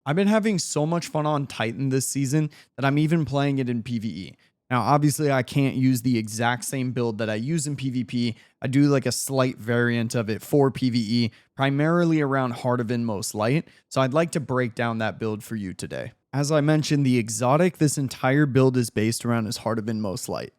I've been having so much fun on Titan this season that I'm even playing it in PvE. Now, obviously, I can't use the exact same build that I use in PvP. I do like a slight variant of it for PvE, primarily around Heart of Inmost Light. So I'd like to break down that build for you today. As I mentioned, the exotic this entire build is based around is Heart of Inmost Light.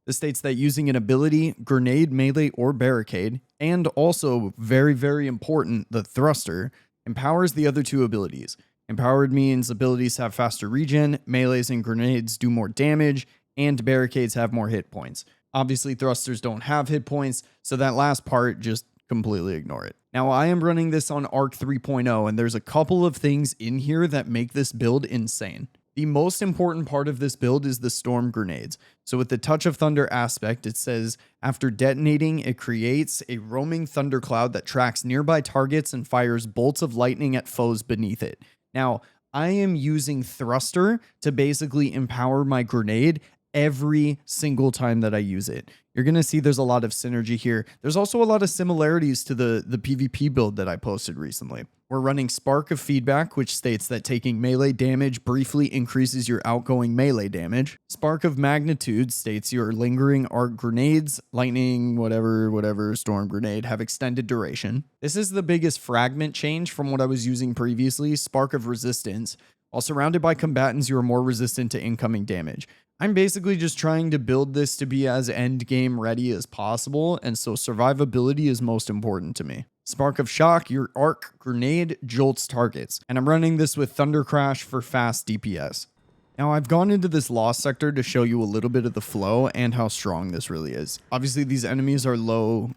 This states that using an ability, grenade, melee, or barricade, and also very, very important, the thruster, empowers the other two abilities. Empowered means abilities have faster regen, melees and grenades do more damage, and barricades have more hit points. Obviously, thrusters don't have hit points, so that last part, just completely ignore it. Now, I am running this on Arc 3.0, and there's a couple of things in here that make this build insane. The most important part of this build is the storm grenades. So with the Touch of Thunder aspect, it says, after detonating, it creates a roaming thundercloud that tracks nearby targets and fires bolts of lightning at foes beneath it. Now, I am using thruster to basically empower my grenade every single time that I use it. You're going to see there's a lot of synergy here. There's also a lot of similarities to the PvP build that I posted recently. We're running Spark of Feedback, which states that taking melee damage briefly increases your outgoing melee damage. Spark of Magnitude states your lingering arc grenades, lightning, whatever, storm grenade have extended duration. This is the biggest fragment change from what I was using previously, Spark of Resistance. While surrounded by combatants, you are more resistant to incoming damage. I'm basically just trying to build this to be as end game ready as possible, and so survivability is most important to me. Spark of Shock, your arc grenade jolts targets, and I'm running this with Thunder Crash for fast DPS. Now, I've gone into this lost sector to show you a little bit of the flow and how strong this really is. Obviously, these enemies are low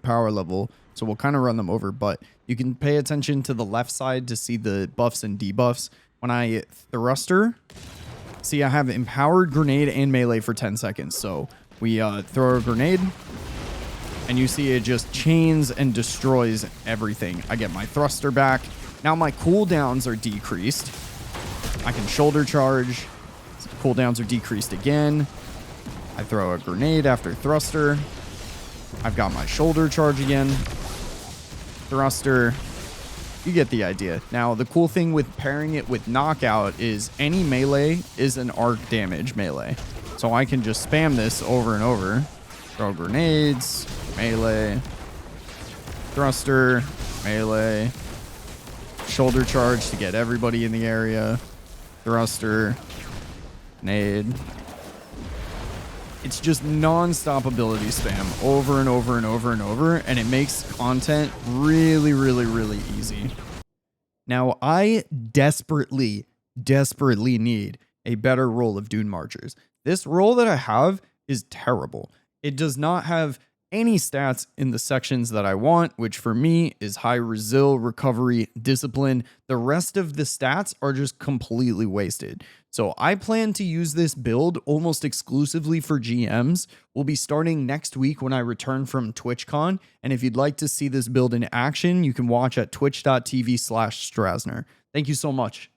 power level, so we'll kind of run them over, but you can pay attention to the left side to see the buffs and debuffs. When I thruster, see, I have empowered grenade and melee for 10 seconds. So we throw a grenade, and you see it just chains and destroys everything. I get my thruster back. Now my cooldowns are decreased. I can shoulder charge. Cooldowns are decreased again. I throw a grenade after thruster. I've got my shoulder charge again. Thruster. You get the idea. Now, the cool thing with pairing it with knockout is any melee is an arc damage melee. So I can just spam this over and over. Throw grenades, melee, thruster, melee, shoulder charge to get everybody in the area, thruster, nade. It's just non-stop ability spam over and over and over and over, and it makes content really, really, really easy. Now, I desperately need a better roll of Dune Marchers. This roll that I have is terrible. It does not have any stats in the sections that I want, which for me is high resil, recovery, discipline. The rest of the stats are just completely wasted. So I plan to use this build almost exclusively for GMs. We'll be starting next week when I return from TwitchCon. And if you'd like to see this build in action, you can watch at twitch.tv/strasner. Thank you so much.